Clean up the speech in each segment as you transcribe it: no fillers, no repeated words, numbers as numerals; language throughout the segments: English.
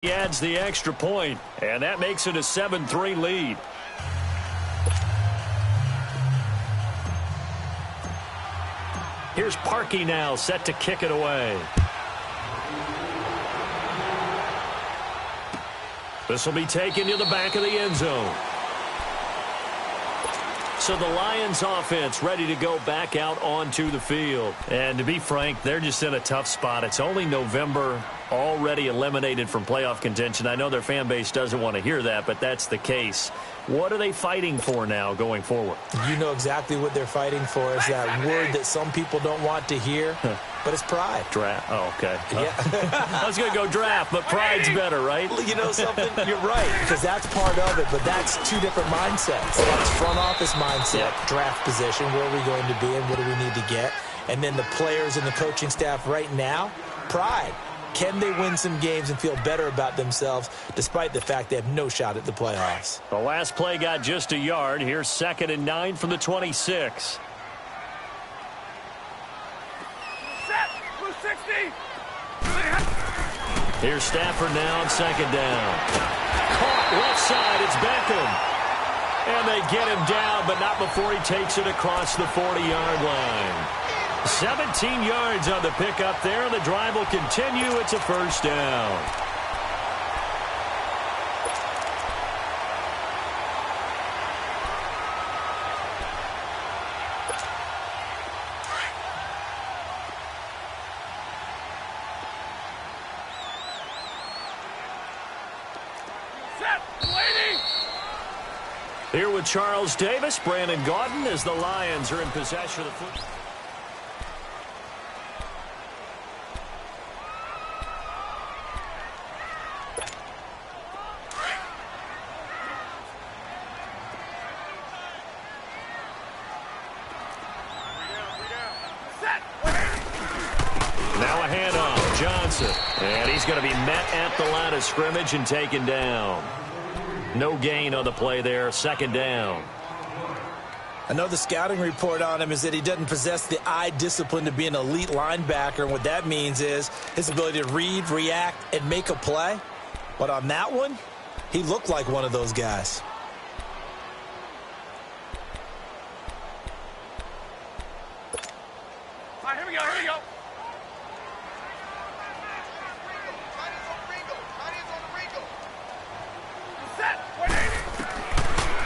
He adds the extra point, and that makes it a 7-3 lead. Here's Parkey now, set to kick it away. This will be taken to the back of the end zone. So the Lions offense ready to go back out onto the field. And to be frank, they're just in a tough spot. It's only November, already eliminated from playoff contention. I know their fan base doesn't want to hear that, but that's the case. What are they fighting for now going forward? You know exactly what they're fighting for is that word that some people don't want to hear, but it's pride. Draft. Oh, okay. Yeah. I was going to go draft, but pride's better, right? You know something? You're right, because that's part of it, but that's two different mindsets. That's front office mindset, draft position, where are we going to be and what do we need to get? And then the players and the coaching staff right now, pride. Can they win some games and feel better about themselves despite the fact they have no shot at the playoffs? The last play got just a yard. Here's 2nd and 9 from the 26. Here's Stafford now on 2nd down. Caught left side. It's Beckham. And they get him down, but not before he takes it across the 40-yard line. 17 yards on the pickup there, and the drive will continue. It's a first down. Here with Charles Davis, Brandon Gaudin, as the Lions are in possession of the football. Now a handoff, Johnson. And he's going to be met at the line of scrimmage and taken down. No gain on the play there, 2nd down. I know the scouting report on him is that he doesn't possess the eye discipline to be an elite linebacker. And what that means is his ability to read, react, and make a play. But on that one, he looked like one of those guys. All right, here we go, here we go.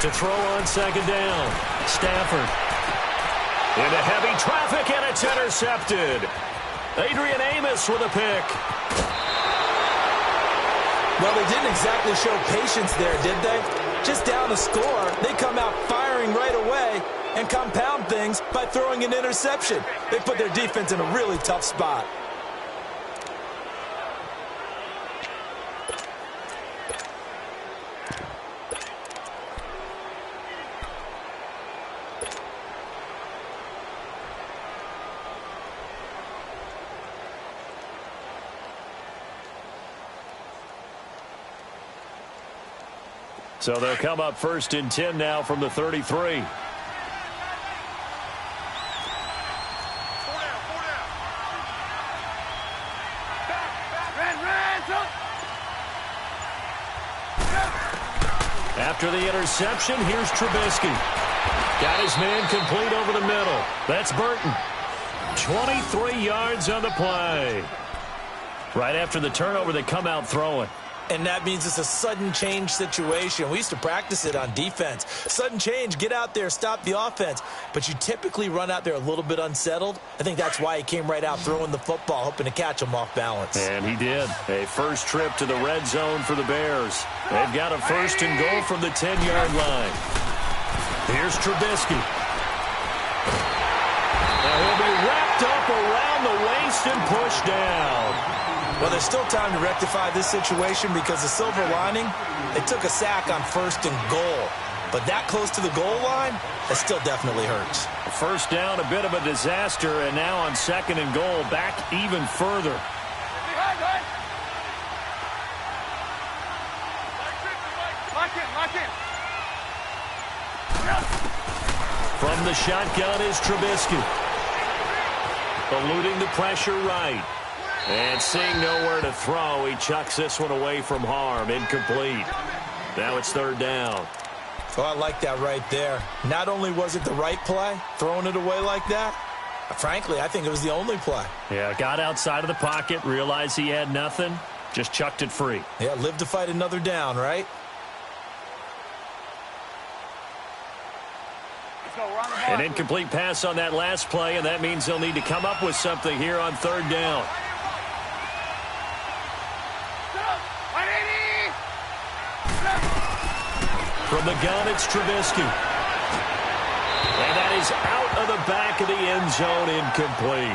To throw on 2nd down. Stafford. Into heavy traffic, and it's intercepted. Adrian Amos with a pick. Well, they didn't exactly show patience there, did they? Just down a score, they come out firing right away and compound things by throwing an interception. They put their defense in a really tough spot. So they'll come up 1st and 10 now from the 33. After the interception, here's Trubisky. Got his man complete over the middle. That's Burton. 23 yards on the play. Right after the turnover, they come out throwing. And that means it's a sudden change situation. We used to practice it on defense. Sudden change, get out there, stop the offense. But you typically run out there a little bit unsettled. I think that's why he came right out throwing the football, hoping to catch him off balance. And he did. A first trip to the red zone for the Bears. They've got a 1st and goal from the 10-yard line. Here's Trubisky. Now he'll be wrapped up around the waist and pushed down. Well, there's still time to rectify this situation because the silver lining, they took a sack on 1st and goal. But that close to the goal line, that still definitely hurts. First down, a bit of a disaster, and now on 2nd and goal, back even further. Lock in. From the shotgun is Trubisky. Eluding the pressure right. And seeing nowhere to throw, he chucks this one away from harm. Incomplete. Now it's third down. Oh, I like that right there. Not only was it the right play, throwing it away like that, frankly, I think it was the only play. Yeah, got outside of the pocket, realized he had nothing, just chucked it free. Yeah, live to fight another down, right? An incomplete pass on that last play, and that means they'll need to come up with something here on third down. From the gun, it's Trubisky. And that is out of the back of the end zone, incomplete.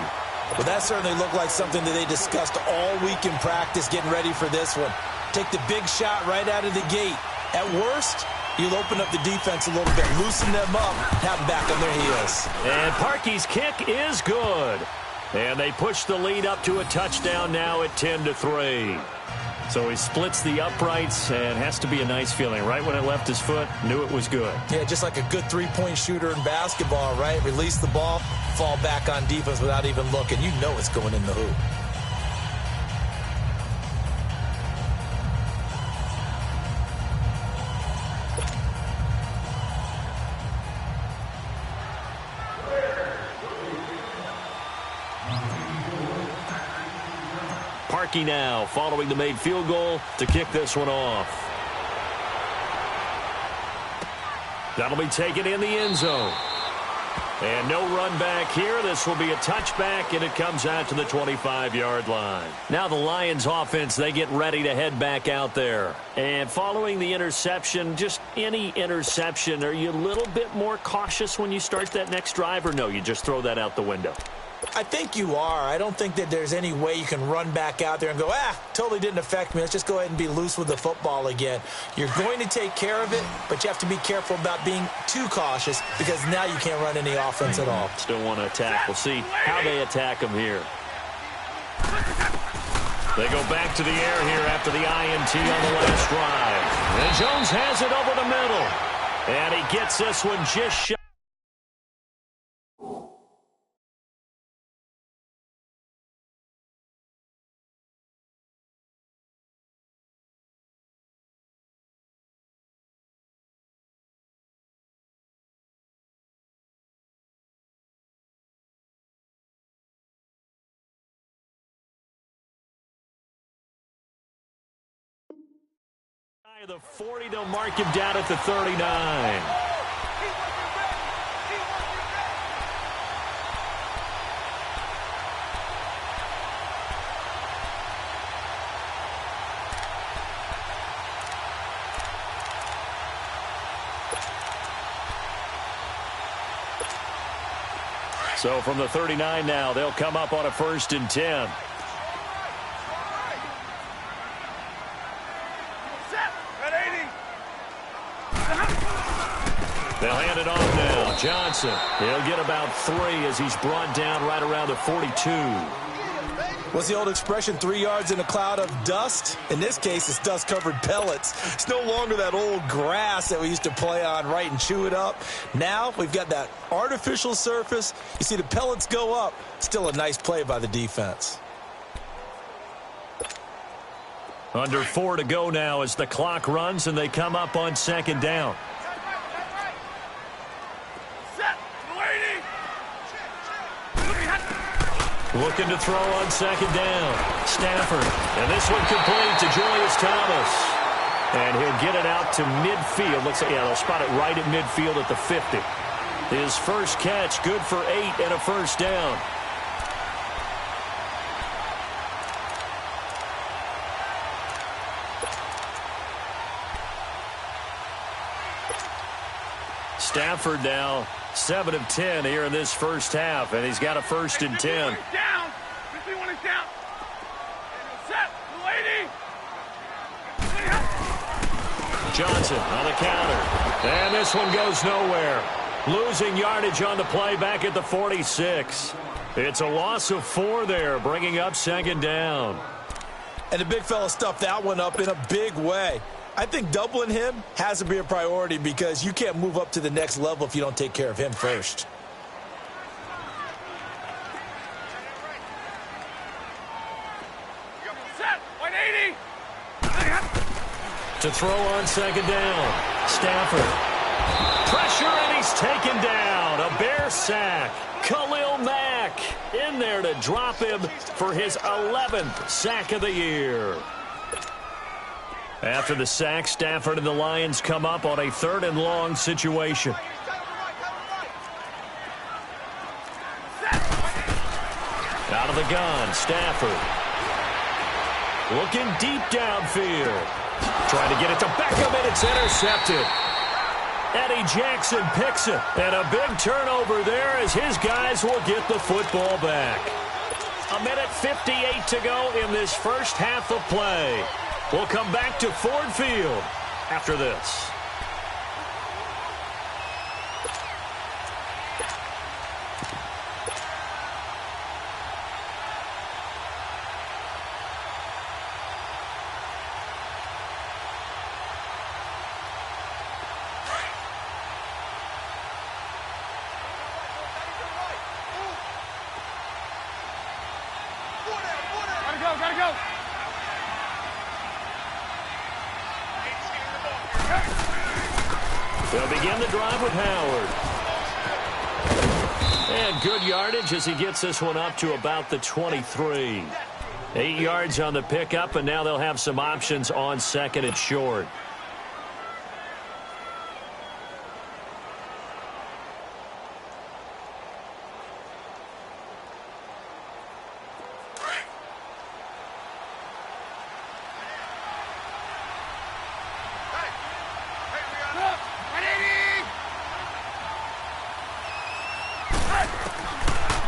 Well, that certainly looked like something that they discussed all week in practice getting ready for this one. Take the big shot right out of the gate. At worst, you'll open up the defense a little bit, loosen them up, have them back on their heels. And Parkey's kick is good. And they push the lead up to a touchdown now at 10-3. So he splits the uprights, and has to be a nice feeling. Right when it left his foot, knew it was good. Yeah, just like a good three-point shooter in basketball, right? Release the ball, fall back on defense without even looking. You know it's going in the hoop. Parkey now following the made field goal to kick this one off. That'll be taken in the end zone. And no run back here. This will be a touchback, and it comes out to the 25-yard line. Now the Lions offense, they get ready to head back out there. And following the interception, just any interception, are you a little bit more cautious when you start that next drive, or no, you just throw that out the window? I think you are. I don't think that there's any way you can run back out there and go, totally didn't affect me. Let's just go ahead and be loose with the football again. You're going to take care of it, but you have to be careful about being too cautious because now you can't run any offense at all. Still want to attack. We'll see how they attack them here. They go back to the air here after the INT on the last drive. And Jones has it over the middle. And he gets this one just shy. The 40, they'll mark him down at the 39. So from the 39 now, they'll come up on a 1st and 10. They'll hand it off now. Johnson, he'll get about 3 as he's brought down right around the 42. What's the old expression, 3 yards in a cloud of dust? In this case, it's dust-covered pellets. It's no longer that old grass that we used to play on, right, and chew it up. Now we've got that artificial surface. You see the pellets go up. Still a nice play by the defense. Under 4 to go now as the clock runs and they come up on 2nd down. Looking to throw on 2nd down. Stafford. And this one complete to Julius Thomas. And he'll get it out to midfield. Looks like, they'll spot it right at midfield at the 50. His first catch, good for 8 and a 1st down. Stafford now 7 of 10 here in this first half, and he's got a 1st and 10. Johnson on the counter. And this one goes nowhere. Losing yardage on the play back at the 46. It's a loss of 4 there, bringing up 2nd down. And the big fella stuffed that one up in a big way. I think doubling him has to be a priority because you can't move up to the next level if you don't take care of him first. To throw on second down. Stafford. Pressure, and he's taken down. A Bear sack. Khalil Mack in there to drop him for his 11th sack of the year. After the sack, Stafford and the Lions come up on a 3rd and long situation. Out of the gun, Stafford. Looking deep downfield. Trying to get it to Beckham, and it's intercepted. Eddie Jackson picks it, and a big turnover there as his guys will get the football back. 1:58 to go in this first half of play. We'll come back to Ford Field after this. Gotta go. They'll begin the drive with Howard. And good yardage as he gets this one up to about the 23. 8 yards on the pickup, and now they'll have some options on 2nd and short.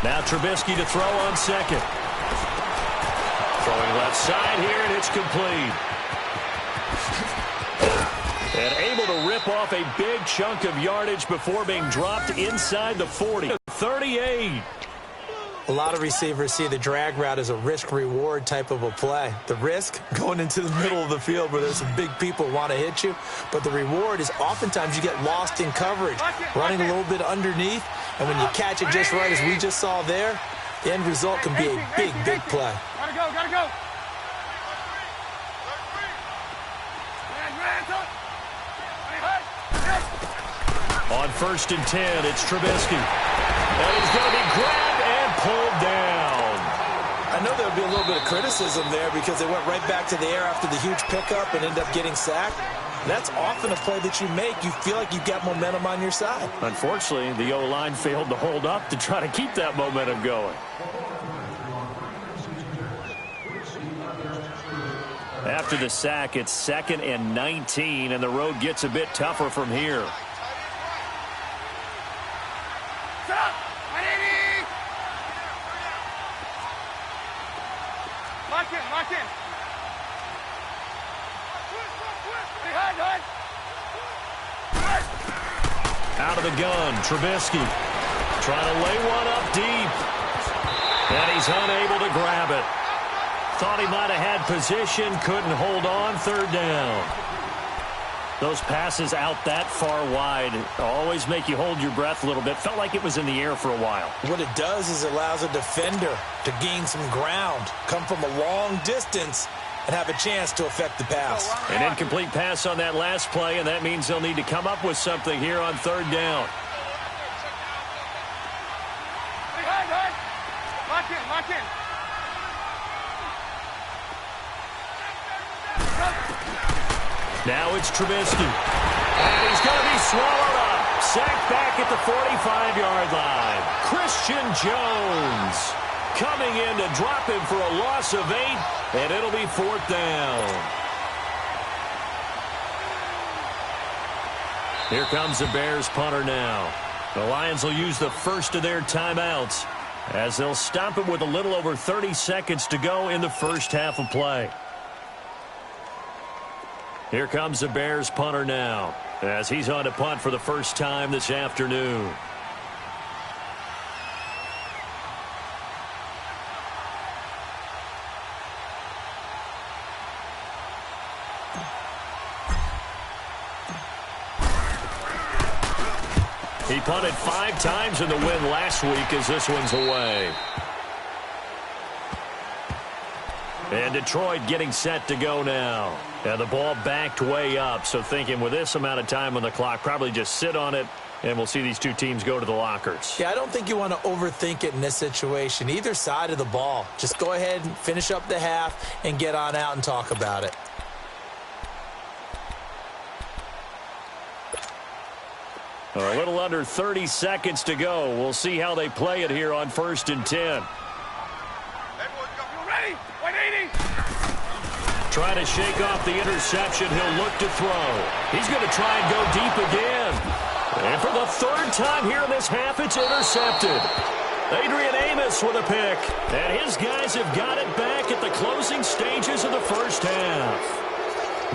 Now Trubisky to throw on 2nd. Throwing left side here, and it's complete. And able to rip off a big chunk of yardage before being dropped inside the 40. 38. A lot of receivers see the drag route as a risk-reward type of a play. The risk, going into the middle of the field where there's some big people who want to hit you. But the reward is oftentimes you get lost in coverage, running a little bit underneath. And when you catch it just right, as we just saw there, the end result can be a big, big play. Gotta go. On 1st and 10, it's Trubisky. And he's going to be grabbed and pulled down. I know there would be a little bit of criticism there because they went right back to the air after the huge pickup and ended up getting sacked. That's often a play that you make. You feel like you've got momentum on your side. Unfortunately, the O-line failed to hold up to try to keep that momentum going. After the sack, it's 2nd and 19, and the road gets a bit tougher from here. Lock in. Out of the gun, Trubisky trying to lay one up deep. And he's unable to grab it. Thought he might have had position, couldn't hold on, 3rd down. Those passes out that far wide always make you hold your breath a little bit. Felt like it was in the air for a while. What it does is it allows a defender to gain some ground, come from a long distance, and have a chance to affect the pass. An incomplete pass on that last play, and that means they'll need to come up with something here on 3rd down. Lock in. Now it's Trubisky. And he's going to be swallowed up. Sacked back at the 45-yard line. Christian Jones coming in to drop him for a loss of 8, and it'll be 4th down. Here comes the Bears punter now. The Lions will use the first of their timeouts as they'll stop it with a little over 30 seconds to go in the first half of play. Here comes the Bears punter now as he's on to punt for the first time this afternoon. He punted 5 times in the win last week as this one's away. And Detroit getting set to go now. And the ball backed way up, so thinking with this amount of time on the clock, probably just sit on it, and we'll see these two teams go to the lockers. Yeah, I don't think you want to overthink it in this situation. Either side of the ball. Just go ahead and finish up the half and get on out and talk about it. A little under 30 seconds to go. We'll see how they play it here on 1st and 10. Ready? 180. Trying to shake off the interception. He'll look to throw. He's going to try and go deep again. And for the 3rd time here in this half, it's intercepted. Adrian Amos with a pick. And his guys have got it back at the closing stages of the first half.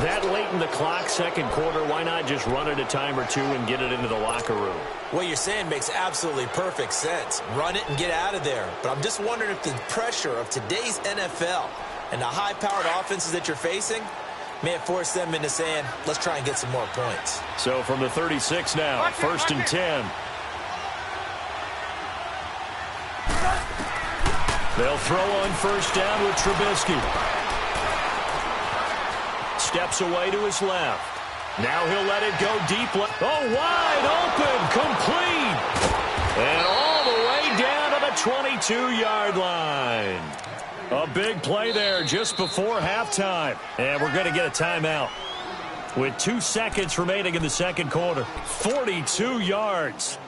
That late in the clock, second quarter, why not just run it a time or two and get it into the locker room? What you're saying makes absolutely perfect sense. Run it and get out of there. But I'm just wondering if the pressure of today's NFL and the high-powered offenses that you're facing may have forced them into saying, let's try and get some more points. So from the 36 now, 1st and 10. They'll throw on 1st down with Trubisky. Steps away to his left. Now he'll let it go deep. Oh, wide open, complete. And all the way down to the 22-yard line. A big play there just before halftime. And we're going to get a timeout. With 2 seconds remaining in the second quarter. 42 yards.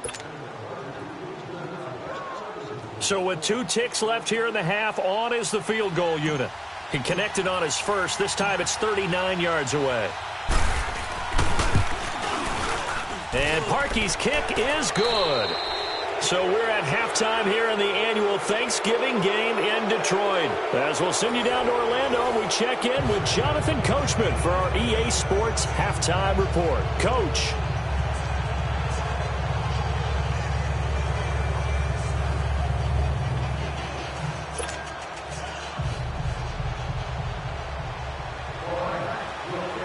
So with 2 ticks left here in the half, on is the field goal unit. He connected on his first. This time it's 39 yards away. And Parkey's kick is good. So we're at halftime here in the annual Thanksgiving game in Detroit. As we'll send you down to Orlando, we check in with Jonathan Coachman for our EA Sports Halftime Report. Coach.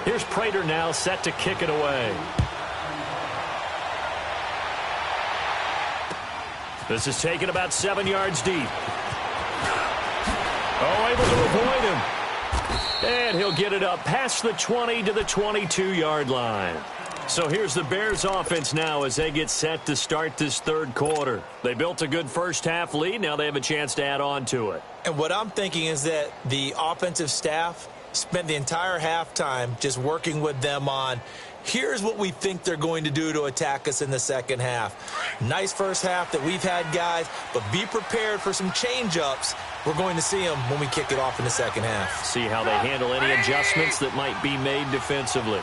Here's Prater now set to kick it away. This is taken about 7 yards deep. Oh, able to avoid him. And he'll get it up past the 20 to the 22-yard line. So here's the Bears offense now as they get set to start this third quarter. They built a good first half lead. Now they have a chance to add on to it. And what I'm thinking is that the offensive staff spent the entire halftime just working with them on, here's what we think they're going to do to attack us in the second half. Nice first half that we've had, guys, but be prepared for some change-ups. We're going to see them when we kick it off in the second half. See how they handle any adjustments that might be made defensively.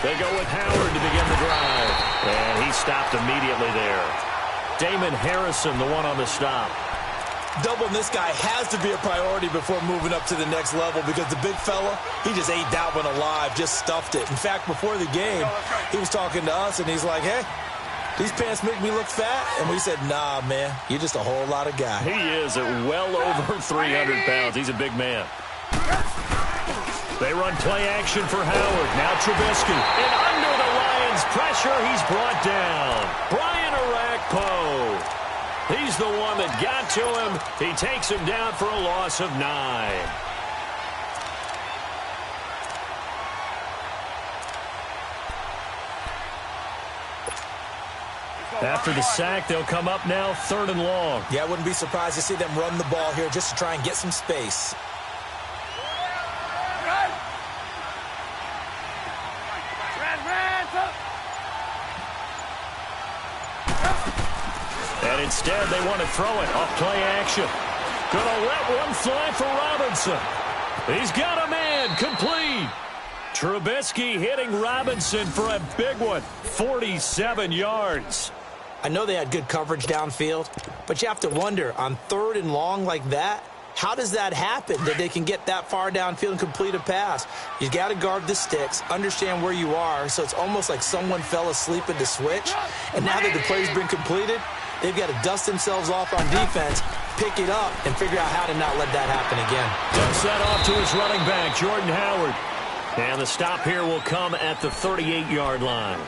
They go with Howard to begin the drive. And he stopped immediately there. Damon Harrison, the one on the stop. Doubling this guy has to be a priority before moving up to the next level because the big fella, he just ate that one alive, just stuffed it. In fact, before the game, he was talking to us, and he's like, hey, these pants make me look fat. And we said, nah, man, you're just a whole lot of guy. He is at well over 300 pounds. He's a big man. They run play action for Howard. Now Trubisky. And under the Lions' pressure, he's brought down. Brian Orakpo. He's the one that got to him. He takes him down for a loss of 9. After the sack, they'll come up now 3rd and long. Yeah, I wouldn't be surprised to see them run the ball here just to try and get some space. And instead, they want to throw it off play action. Gonna let one fly for Robinson. He's got a man, complete. Trubisky hitting Robinson for a big one, 47 yards. I know they had good coverage downfield, but you have to wonder, on 3rd and long like that, how does that happen, that they can get that far downfield and complete a pass? You got to guard the sticks, understand where you are, so it's almost like someone fell asleep at the switch, and now that the play's been completed, they've got to dust themselves off on defense, pick it up, and figure out how to not let that happen again. Dumps that off to his running back, Jordan Howard. And the stop here will come at the 38-yard line.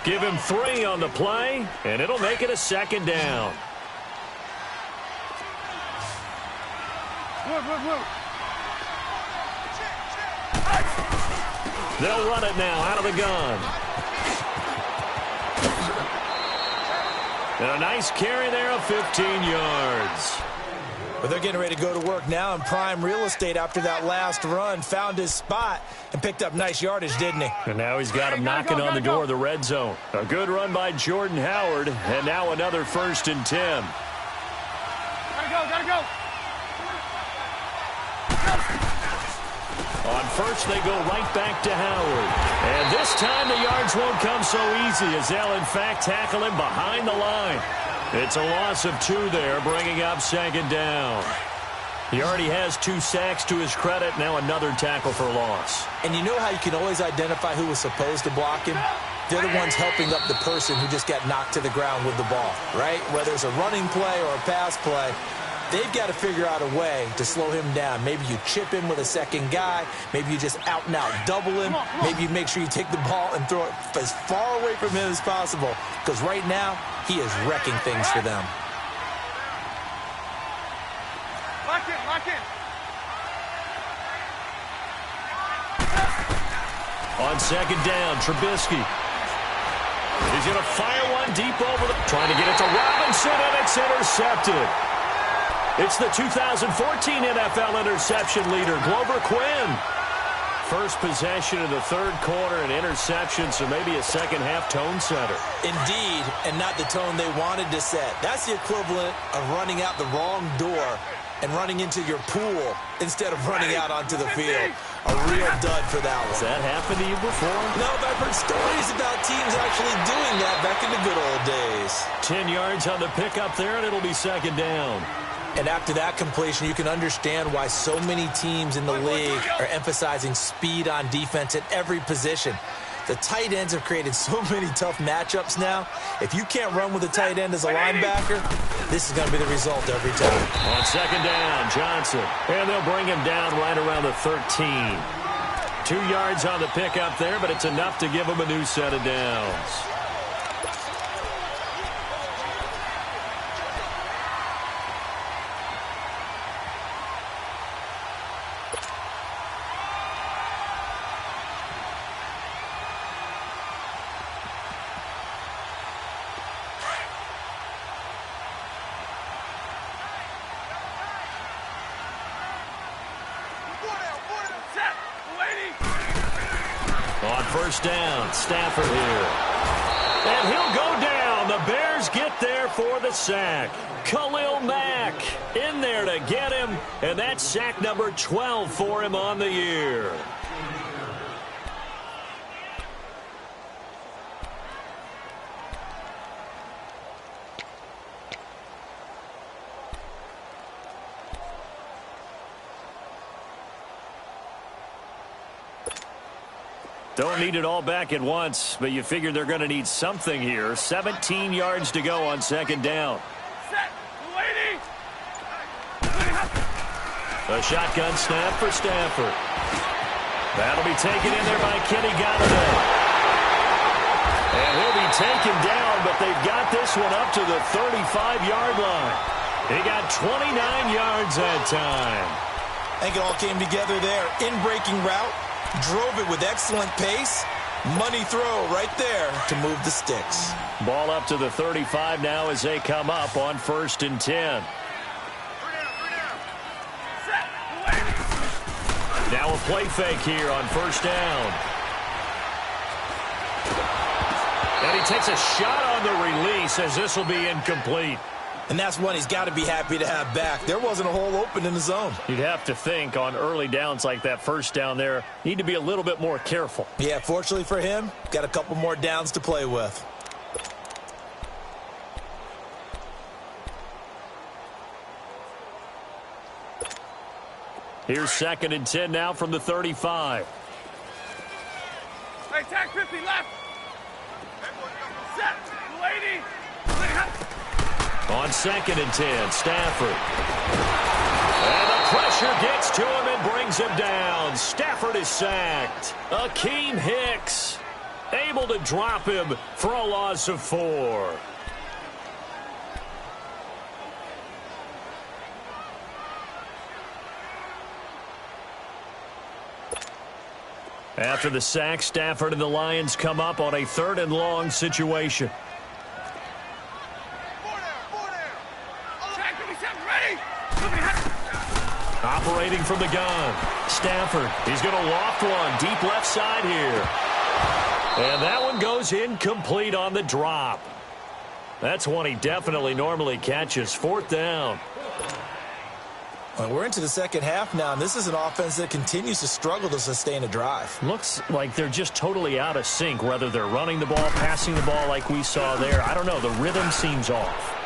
Give him 3 on the play, and it'll make it a second down. They'll run it now out of the gun. And a nice carry there of 15 yards. But they're getting ready to go to work now in prime real estate after that last run. Found his spot and picked up nice yardage, didn't he? And now he's got him knocking on the door of the red zone. A good run by Jordan Howard, and now another 1st and 10. Gotta go. On first, they go right back to Howard. And this time the yards won't come so easy as they'll, in fact, tackle him behind the line. It's a loss of 2 there, bringing up 2nd down. He already has 2 sacks to his credit, now another tackle for loss. And you know how you can always identify who was supposed to block him? They're the ones helping up the person who just got knocked to the ground with the ball, right? Whether it's a running play or a pass play, they've got to figure out a way to slow him down. Maybe you chip him with a second guy. Maybe you just out-and-out double him. Maybe you make sure you take the ball and throw it as far away from him as possible. Because right now, he is wrecking things for them. Lock in. On 2nd down, Trubisky. He's going to fire one deep over the... Trying to get it to Robinson, and it's intercepted. It's the 2014 NFL interception leader, Glover Quinn. First possession of the 3rd quarter, an interception, so maybe a second-half tone setter. Indeed, and not the tone they wanted to set. That's the equivalent of running out the wrong door and running into your pool instead of running out onto the field. A real dud for that one. Has that happened to you before? No, but I've heard stories about teams actually doing that back in the good old days. 10 yards on the pickup there, and it'll be 2nd down. And after that completion, you can understand why so many teams in the league are emphasizing speed on defense at every position. The tight ends have created so many tough matchups now. If you can't run with a tight end as a linebacker, this is going to be the result every time. On 2nd down, Johnson. And they'll bring him down right around the 13. 2 yards on the pickup there, but it's enough to give him a new set of downs. On 1st down, Stafford here. And he'll go down. The Bears get there for the sack. Khalil Mack in there to get him. And that's sack number 12 for him on the year. Don't need it all back at once, but you figure they're going to need something here. 17 yards to go on 2nd down. A shotgun snap for Stafford. That'll be taken in there by Kenny Galladay. And he'll be taken down, but they've got this one up to the 35-yard line. He got 29 yards that time. I think it all came together there. In-breaking route. Drove it with excellent pace. Money throw right there to move the sticks. Ball up to the 35 now as they come up on 1st and 10. Now a play fake here on 1st down. And he takes a shot on the release as this will be incomplete. And that's one he's got to be happy to have back. There wasn't a hole open in the zone. You'd have to think on early downs like that 1st down there, need to be a little bit more careful. Yeah, fortunately for him, got a couple more downs to play with. Here's 2nd and 10 now from the 35. Hey, tag 50 left. Set. 280. On 2nd and 10, Stafford. And the Pressure gets to him and brings him down. Stafford is sacked. Akeem Hicks able to drop him for a loss of 4. After the sack, Stafford and the Lions come up on a 3rd and long situation. Operating from the gun. Stafford, he's going to loft one deep left side here. And that one goes incomplete on the drop. That's one he definitely normally catches. 4th down. Well, we're into the second half now, and this is an offense that continues to struggle to sustain a drive. Looks like they're just totally out of sync, whether they're running the ball, passing the ball like we saw there. I don't know. The rhythm seems off.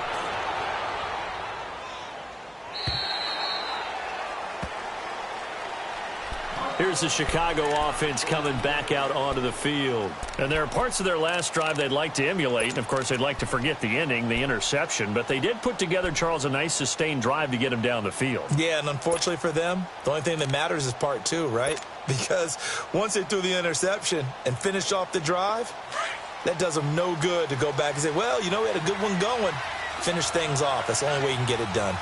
Here's the Chicago offense coming back out onto the field. And there are parts of their last drive they'd like to emulate. And, of course, they'd like to forget the ending, the interception. But they did put together, Charles, a nice sustained drive to get him down the field. Yeah, and unfortunately for them, the only thing that matters is part 2, right? Because once they threw the interception and finished off the drive, that does them no good to go back and say, well, you know, we had a good one going. Finish things off. That's the only way you can get it done.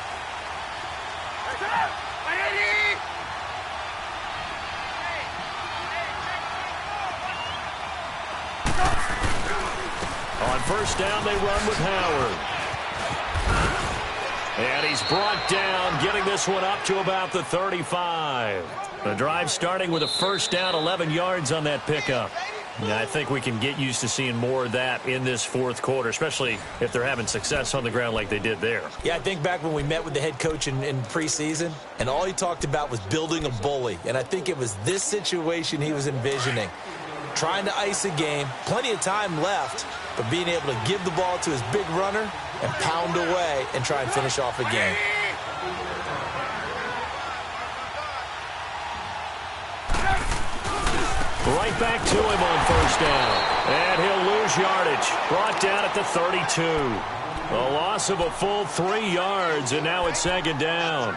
On 1st down, they run with Howard. And he's brought down, getting this one up to about the 35. The drive starting with a 1st down, 11 yards on that pickup. Yeah, I think we can get used to seeing more of that in this 4th quarter, especially if they're having success on the ground like they did there. Yeah, I think back when we met with the head coach in preseason, and all he talked about was building a bully. And I think it was this situation he was envisioning. Trying to ice a game, plenty of time left, but being able to give the ball to his big runner and pound away and try and finish off a game. Right back to him on 1st down. And he'll lose yardage. Brought down at the 32. A loss of a full 3 yards, and now it's 2nd down.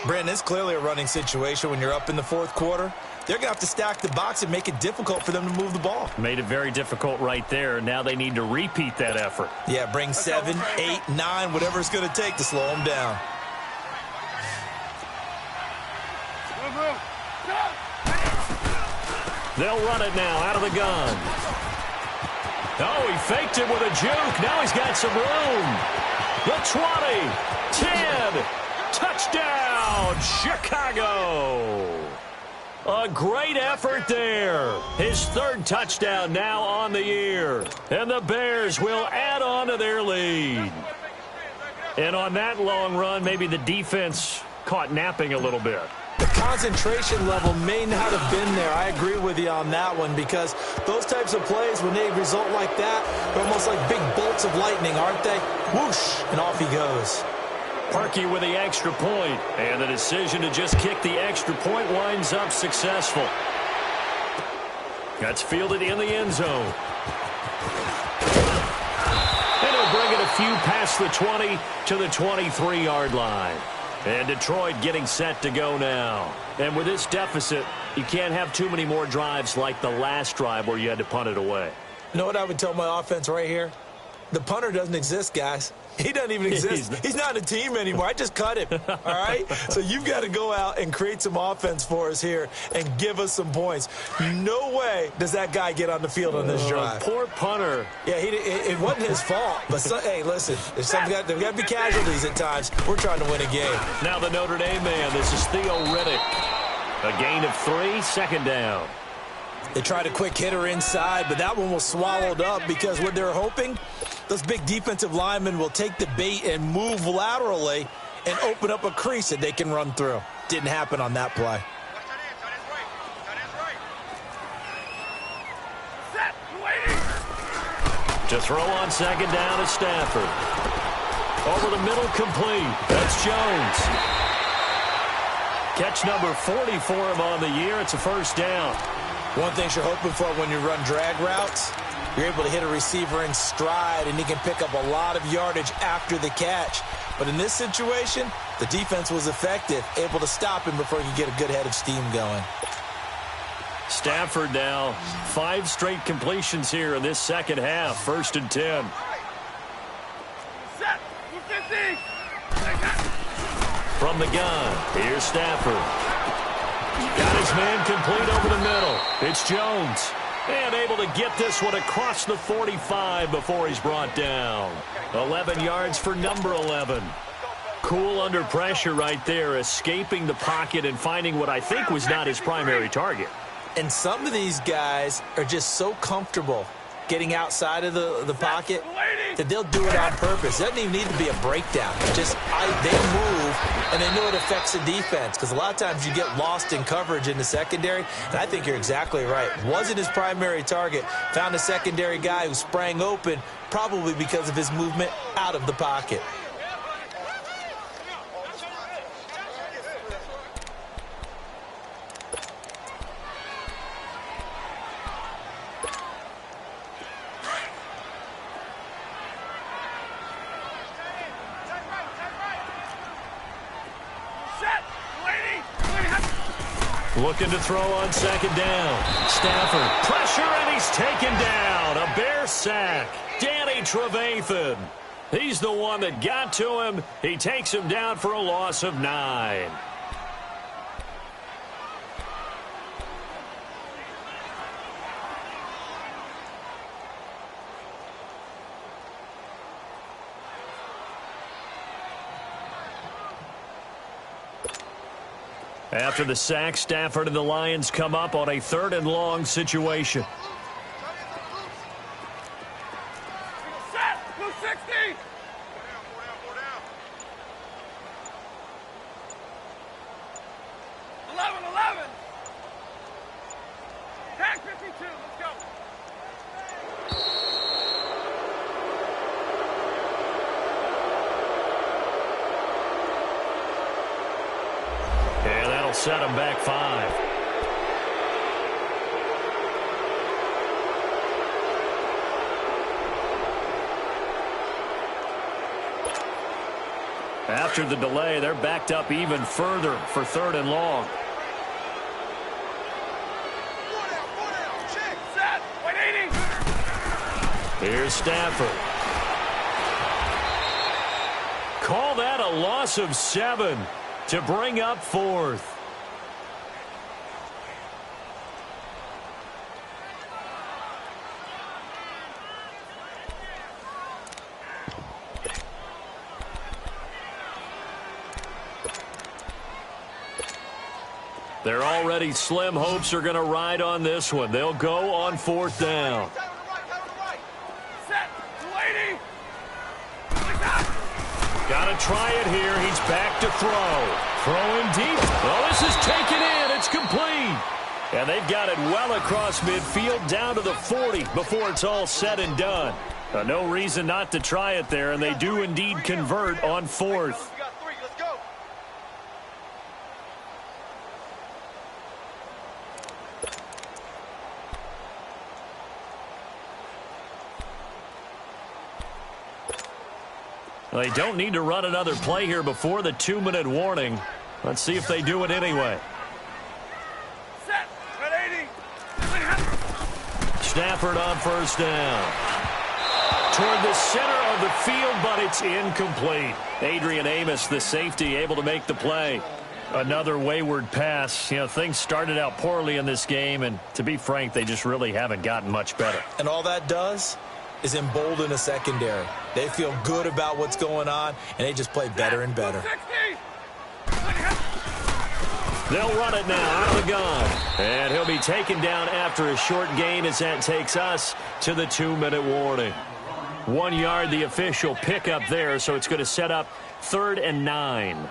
Brandon, it's clearly a running situation when you're up in the 4th quarter. They're going to have to stack the box and make it difficult for them to move the ball. Made it very difficult right there. Now they need to repeat that effort. Yeah, bring 7, 8, 9, whatever it's going to take to slow them down. They'll run it now out of the gun. Oh, he faked it with a juke. Now he's got some room. The 20, 10, touchdown, Chicago. A great effort there. His 3rd touchdown now on the year. And the Bears will add on to their lead. And on that long run, maybe the defense caught napping a little bit. The concentration level may not have been there. I agree with you on that one, because those types of plays, when they result like that, they're almost like big bolts of lightning, aren't they? Whoosh, and off he goes. Parkey with the extra point, and the decision to just kick the extra point winds up successful. That's fielded in the end zone. And he'll bring it a few past the 20 to the 23-yard line. And Detroit getting set to go now. And with this deficit, you can't have too many more drives like the last drive where you had to punt it away. You know what I would tell my offense right here? The punter doesn't exist, guys. He doesn't even exist. He's not a team anymore. I just cut him, all right? So you've got to go out and create some offense for us here and give us some points. No way does that guy get on the field on this drive. Poor punter. Yeah, it wasn't his fault. But, hey, listen, there's got to be casualties at times. We're trying to win a game. Now the Notre Dame man, this is Theo Riddick. A gain of 3, 2nd down. They tried a quick hitter inside, but that one was swallowed up because what they're hoping, those big defensive linemen will take the bait and move laterally and open up a crease that they can run through. Didn't happen on that play. To throw on 2nd down is Stafford. Over the middle, complete. That's Jones. Catch number 40 for him on the year. It's a 1st down. One thing you're hoping for when you run drag routes, you're able to hit a receiver in stride, and he can pick up a lot of yardage after the catch. But in this situation, the defense was effective, able to stop him before he could get a good head of steam going. Stafford now, 5 straight completions here in this second half. 1st and 10. Set. 250. From the gun, here's Stafford. Got his man complete over the middle. It's Jones. And able to get this one across the 45 before he's brought down. 11 yards for number 11. Cool under pressure right there, escaping the pocket and finding what I think was not his primary target. And some of these guys are just so comfortable getting outside of the pocket that they'll do it on purpose. It doesn't even need to be a breakdown. Just they move, and they know it affects the defense because a lot of times you get lost in coverage in the secondary, and I think you're exactly right. Wasn't his primary target. Found a secondary guy who sprang open, probably because of his movement out of the pocket. Looking to throw on 2nd down. Stafford, pressure, and he's taken down. A Bear sack. Danny Trevathan. He's the one that got to him. He takes him down for a loss of 9. After the sack, Stafford and the Lions come up on a 3rd and long situation. Set. 260. 11. Tag 52. Let's go. And that'll set him back 5. After the delay, they're backed up even further for 3rd and long. Set. 180. Here's Stafford. Call that a loss of 7 to bring up 4th. Their already slim hopes are going to ride on this one. They'll go on 4th down. Set. 280. Got to try it here. He's back to throw. Throwing deep. Oh, this is taken in. It's complete. And they've got it well across midfield down to the 40 before it's all said and done. No reason not to try it there, and they do indeed convert on 4th. They don't need to run another play here before the 2-minute warning. Let's see if they do it anyway. Set. 180. Stafford on 1st down. Toward the center of the field, but it's incomplete. Adrian Amos, the safety, able to make the play. Another wayward pass. You know, things started out poorly in this game, and to be frank, they just really haven't gotten much better. And all that does is embolden a secondary. They feel good about what's going on, and they just play better and better. 260. They'll run it now out of the gun. And he'll be taken down after a short gain as that takes us to the 2-minute warning. 1 yard, the official pickup there, so it's going to set up 3rd and 9.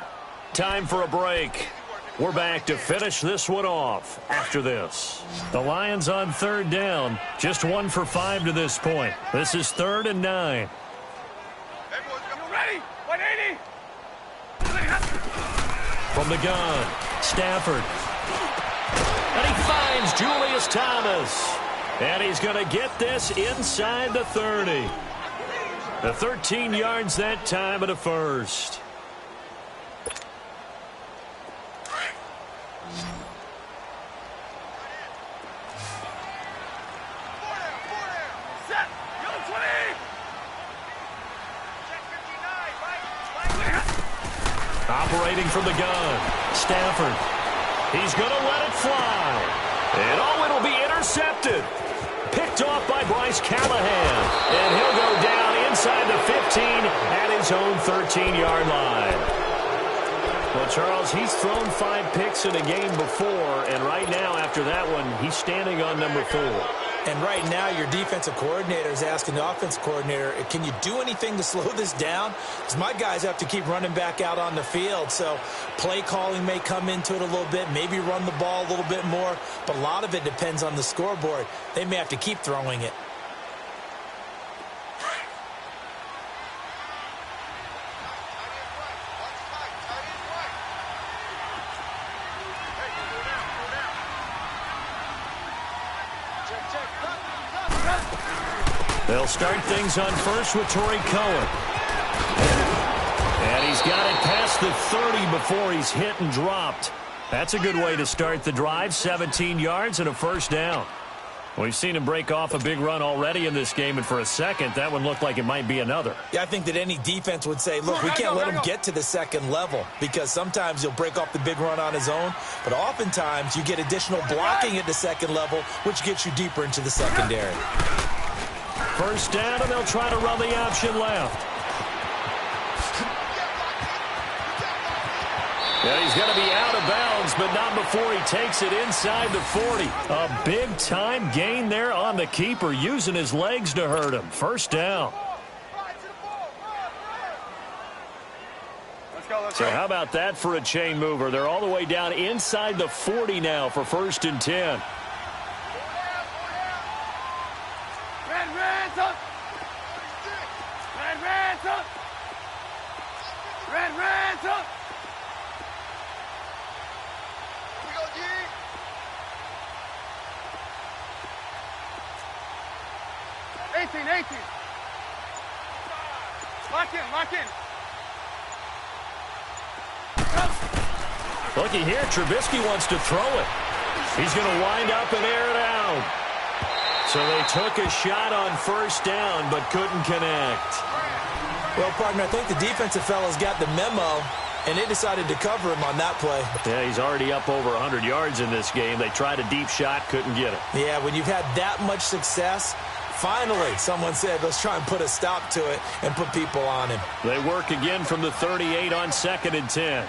Time for a break. We're back to finish this one off after this. The Lions on 3rd down, just 1 for 5 to this point. This is 3rd and 9. Ready? 180. From the gun, Stafford. And he finds Julius Thomas. And he's going to get this inside the 30. The 13 yards that time at a first. Set. Yellow 20. Operating from the gun. Stafford. He's going to let it fly. And it'll be intercepted. Picked off by Bryce Callahan. And he'll go down inside the 15 at his own 13-yard line. Well, Charles, he's thrown 5 picks in a game before, and right now, after that one, he's standing on number 4. And right now, your defensive coordinator is asking the offensive coordinator, can you do anything to slow this down? Because my guys have to keep running back out on the field. So play calling may come into it a little bit, maybe run the ball a little bit more. But a lot of it depends on the scoreboard. They may have to keep throwing it. They'll start things on first with Torrey Cohen. And he's got it past the 30 before he's hit and dropped. That's a good way to start the drive. 17 yards and a first down. We've seen him break off a big run already in this game, and for a second, that one looked like it might be another. Yeah, I think that any defense would say, look, we can't let him get to the second level, because sometimes he'll break off the big run on his own, but oftentimes you get additional blocking at the second level, which gets you deeper into the secondary. First down, and they'll try to run the option left. Yeah, he's going to be out of bounds, but not before he takes it inside the 40. A big-time gain there on the keeper, using his legs to hurt him. First down. So how about that for a chain mover? They're all the way down inside the 40 now for 1st and 10. Red Ransom! 18. Lock in. Looky here, Trubisky wants to throw it. He's going to wind up and air it out. So they took a shot on first down, but couldn't connect. Well, partner, I think the defensive fellas got the memo, and they decided to cover him on that play. Yeah, he's already up over 100 yards in this game. They tried a deep shot, couldn't get it. Yeah, when you've had that much success, finally someone said, let's try and put a stop to it and put people on him. They work again from the 38 on 2nd and 10.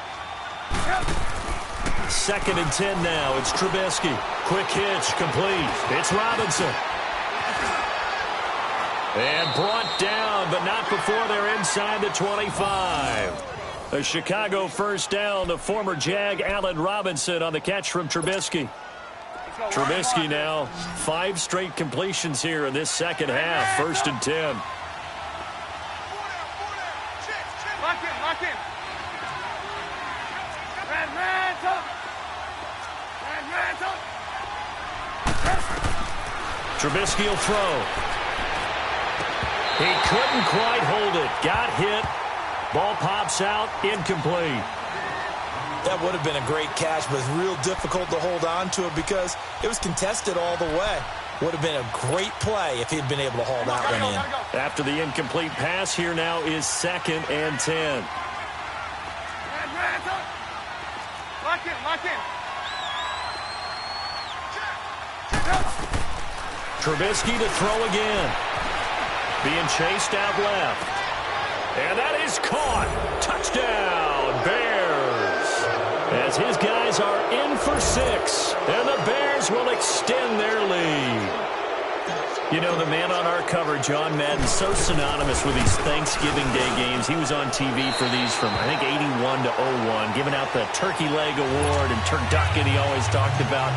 2nd and 10 now. It's Trubisky. Quick hitch, complete. It's Robinson. And brought down, but not before they're inside the 25. A Chicago first down to former Jag Allen Robinson on the catch from Trubisky. Trubisky now 5 straight completions here in this second half. 1st and 10. Lock in. Trubisky will throw. He couldn't quite hold it. Got hit. Ball pops out. Incomplete. That would have been a great catch, but it's real difficult to hold on to it because it was contested all the way. Would have been a great play if he'd been able to haul that one in. After the incomplete pass, here now is 2nd and 10. Lock in. Trubisky to throw again. Being chased out left. And that is caught. Touchdown, Bears. As his guys are in for 6. And the Bears will extend their lead. You know, the man on our cover, John Madden, so synonymous with these Thanksgiving Day games. He was on TV for these from, I think, 81 to 01, giving out the Turkey Leg Award and turducken he always talked about.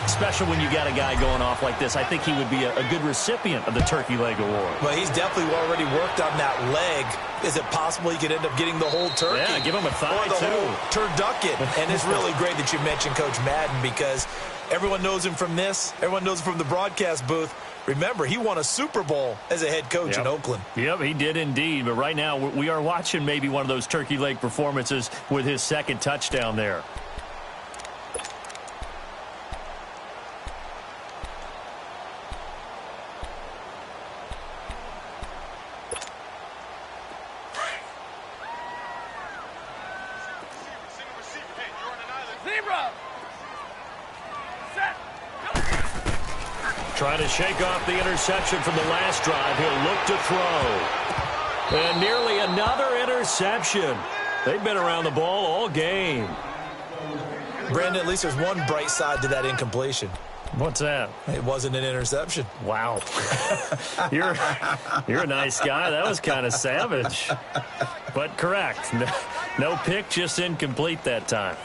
Special when you got a guy going off like this. I think he would be a good recipient of the Turkey Leg Award. Well, he's definitely already worked on that leg. Is it possible he could end up getting the whole turkey? Yeah, give him a thigh, or the too. whole turducken. And it's really great that you mentioned Coach Madden because everyone knows him from this. Everyone knows him from the broadcast booth. Remember, he won a Super Bowl as a head coach in Oakland. Yep, he did indeed. But right now, we are watching maybe one of those turkey leg performances with his second touchdown there. Trying to shake off the interception from the last drive. He'll look to throw. And nearly another interception. They've been around the ball all game. Brandon, at least there's one bright side to that incompletion. What's that? It wasn't an interception. Wow. You're a nice guy. That was kind of savage. But correct. No pick, just incomplete that time.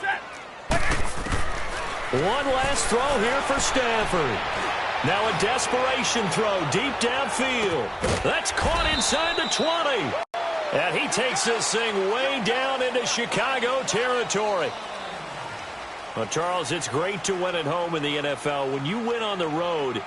One last throw here for Stafford. Now a desperation throw deep downfield. That's caught inside the 20. And he takes this thing way down into Chicago territory. Well, Charles, it's great to win at home in the NFL. When you win on the road,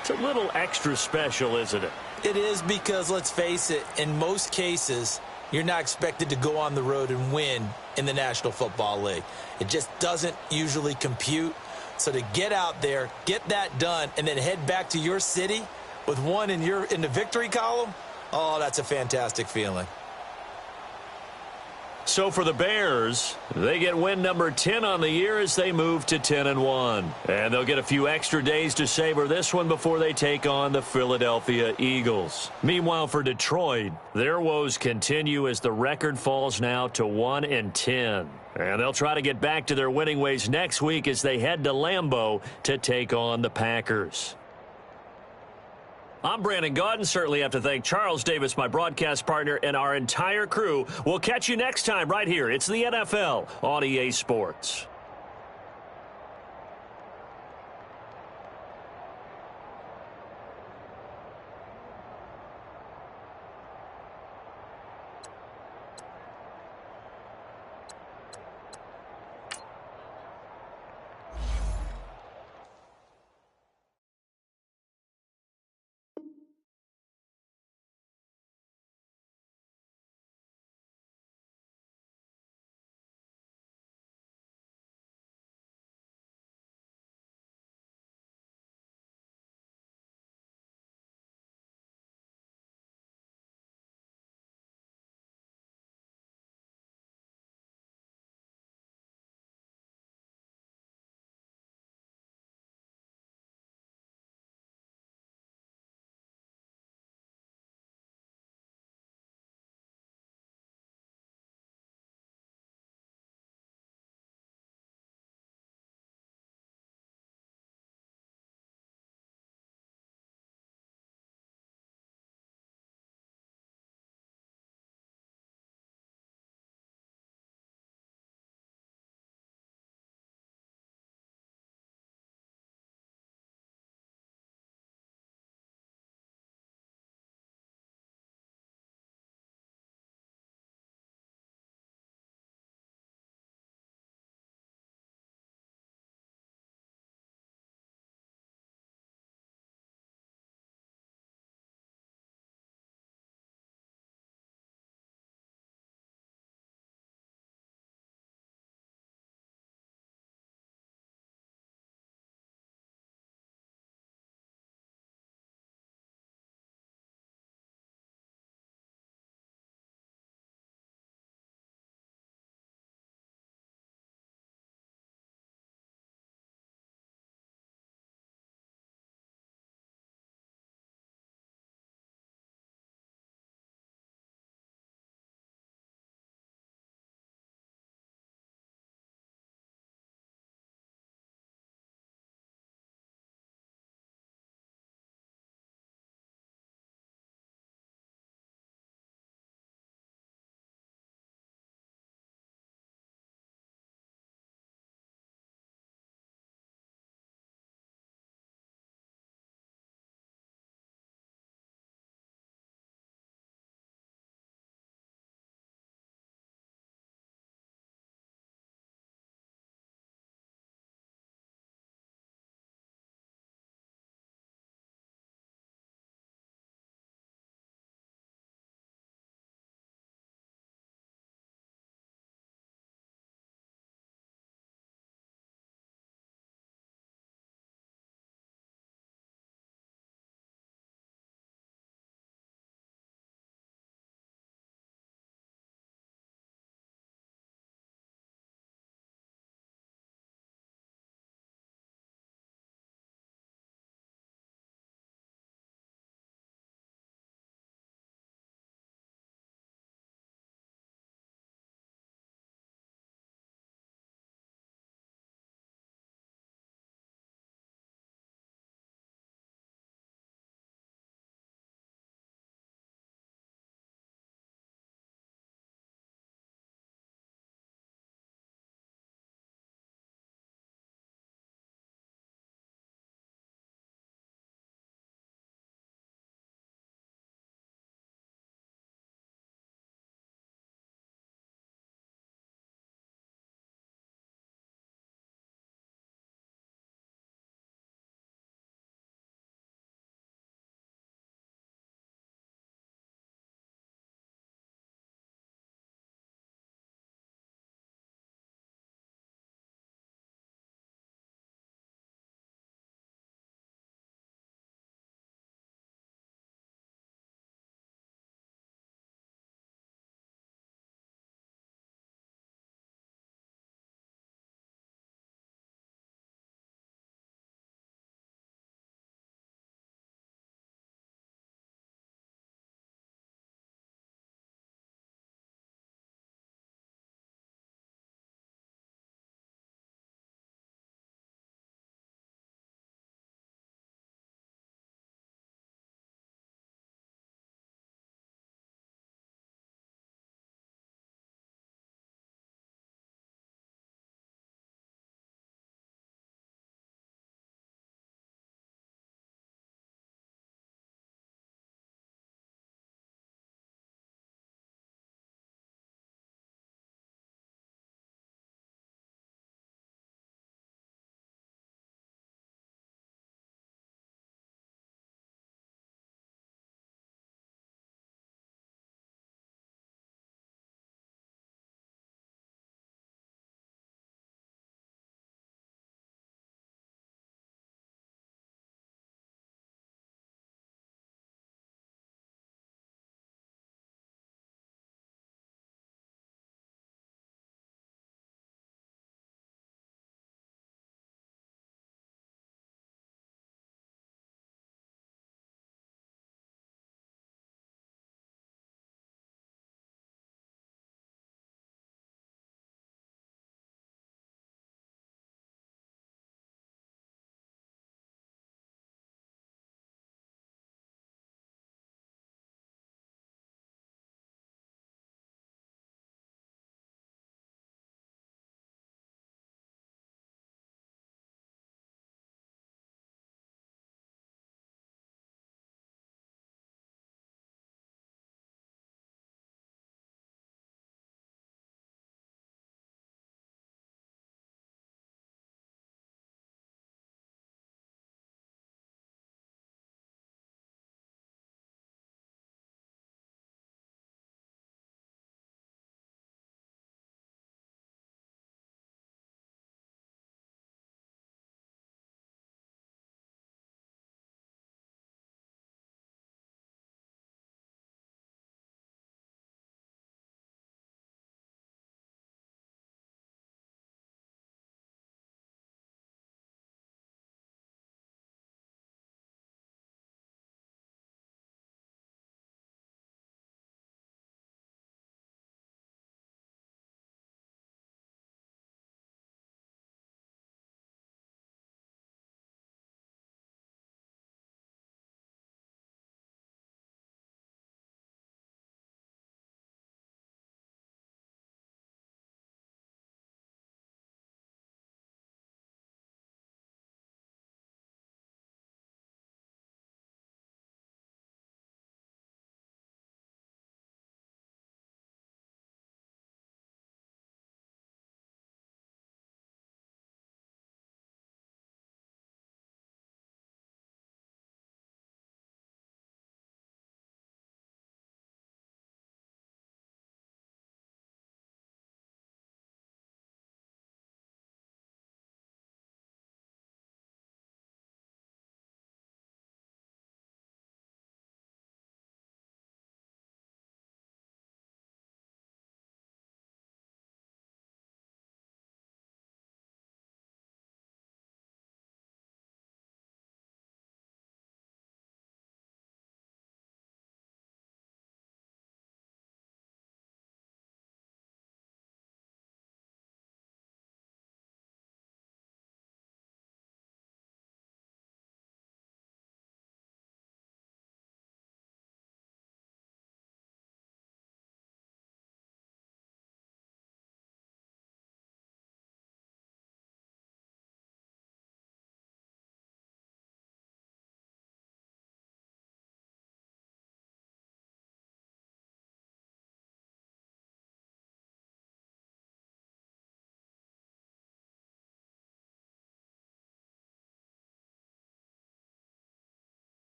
it's a little extra special, isn't it? It is because, let's face it, in most cases, you're not expected to go on the road and win in the National Football League. It just doesn't usually compute. So to get out there, get that done, and then head back to your city with one in the victory column, oh, that's a fantastic feeling. So for the Bears, they get win number 10 on the year as they move to 10-1. And they'll get a few extra days to savor this one before they take on the Philadelphia Eagles. Meanwhile, for Detroit, their woes continue as the record falls now to 1-10. And they'll try to get back to their winning ways next week as they head to Lambeau to take on the Packers. I'm Brandon Gaudin. Certainly have to thank Charles Davis, my broadcast partner, and our entire crew. We'll catch you next time right here. It's the NFL on EA Sports.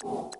in.